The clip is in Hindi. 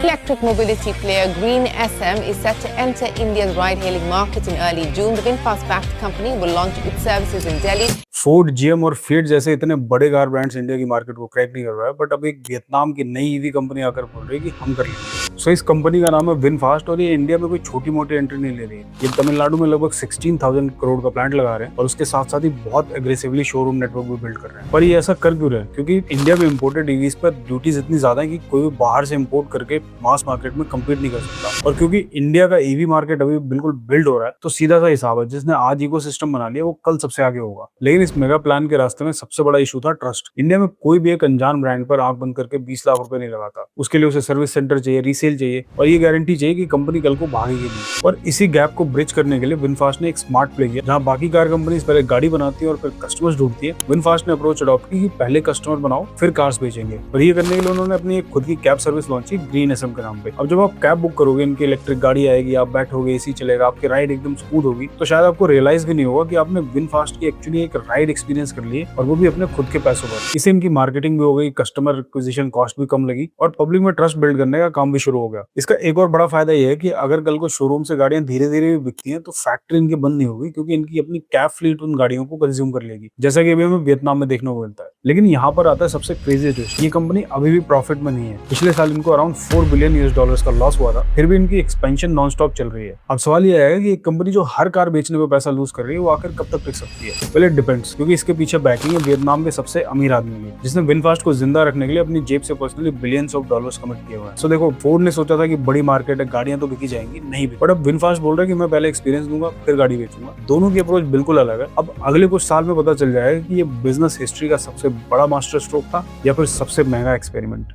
Electric mobility player Green SM is set to enter India's ride-hailing market in early June. The VinFast-backed company will launch its services in Delhi. Ford, GM और फिएट जैसे इतने बड़े कार ब्रांड्स इंडिया की मार्केट को क्रैक नहीं कर रहा है, बट अब एक वियतनाम की नई ईवी कंपनी आकर बोल रही है कि हम कर लेंगे। सो इस कंपनी का नाम है विनफास्ट और ये इंडिया में कोई छोटी मोटी एंट्री नहीं ले रही है। ये तमिलनाडु में लगभग 16,000 करोड़ का प्लांट लगा रहे हैं और उसके साथ साथ ही बहुत एग्रेसिवली शोरूम नेटवर्क भी बिल्ड कर रहे हैं। पर ये ऐसा कर क्यों रहे हैं? क्योंकि इंडिया में इम्पोर्टेड ईवीज पर ड्यूटीज इतनी ज्यादा है कि कोई भी बाहर से इम्पोर्ट करके मास मार्केट में कम्पीट नहीं कर सकता। और क्योंकि इंडिया का ईवी मार्केट अभी बिल्कुल बिल्ड हो रहा है, तो सीधा सा हिसाब है, जिसने आज इकोसिस्टम बना लिया वो कल सबसे आगे होगा। लेकिन इस मेगा प्लान के रास्ते में सबसे बड़ा इशू था ट्रस्ट। इंडिया में कोई भी एक अनजान ब्रांड पर आंख बंद करके 20 लाख रुपए नहीं लगाता। उसके लिए उसे सर्विस सेंटर चाहिए, रीसेल चाहिए और ये गारंटी चाहिए कि कंपनी कल को भागेगी नहीं। और इसी गैप को ब्रिज करने के लिए विनफास्ट ने एक स्मार्ट प्ले किया। जहां बाकी कार कंपनीज पहले गाड़ी बनाती है और फिर कस्टमर्स ढूंढती है, विनफास्ट ने अप्रोच अडॉप्ट की कि पहले कस्टमर बनाओ फिर कार्स बेचेंगे। और ये करने के लिए उन्होंने अपनी एक खुद की कैब सर्विस लॉन्च की, ग्रीन एसएम के नाम पे। अब जब आप कैब बुक करोगे, इनकी इलेक्ट्रिक गाड़ी आएगी, आप बैठोगे, एसी चलेगा, आपकी राइड एकदम स्मूथ होगी, तो शायद आपको रियलाइज भी नहीं होगा कि आपने विनफास्ट की एक्चुअली एक राइड एक्सपीरियंस कर ली और वो भी अपने खुद के पैसों पर। इससे इनकी मार्केटिंग भी हो गई, कस्टमर एक्विजिशन कॉस्ट भी कम लगी और पब्लिक में ट्रस्ट बिल्ड करने का काम भी शुरू हो गया। इसका एक और बड़ा फायदा ये है कि अगर कल को शोरूम से गाड़ियां धीरे धीरे भी बिकती हैं तो फैक्ट्री इनकी बंद नहीं होगी, क्योंकि इनकी अपनी कैब फ्लीट उन गाड़ियों को कंज्यूम कर लेगी, जैसा कि अभी हमें वियतनाम में देखने को मिलता है। लेकिन यहाँ पर आता है सबसे क्रेजी ट्विस्ट। ये कंपनी अभी भी प्रॉफिट में नहीं है। पिछले साल इनको अराउंड $4 बिलियन का लॉस हुआ था, फिर भी इनकी एक्सपेंशन नॉन स्टॉप चल रही है। अब सवाल ये आएगा कि एक कंपनी जो हर कार बेचने पे पैसा लूज कर रही है, वो आखिर कब तक टिक सकती है? वेल, इट डिपेंड्स, क्योंकि इसके पीछे बैकिंग है वियतनाम के सबसे अमीर आदमी की, जिसने विनफास्ट को जिंदा रखने के लिए अपनी जेब से पर्सनली $बिलियंस कमिट किए हुए हैं। सो देखो, फोर्ड ने सोचा था कि बड़ी मार्केट है, गाड़ियां तो बिकी जाएंगी, नहीं भी। बट अब विनफास्ट बोल रहा है कि मैं पहले एक्सपीरियंस दूंगा फिर गाड़ी बेचूंगा। दोनों की अप्रोच बिल्कुल अलग है। अब अगले कुछ साल में पता चल जाएगा कि ये बिजनेस हिस्ट्री का सबसे बड़ा मास्टर स्ट्रोक था या फिर सबसे महंगा एक्सपेरिमेंट।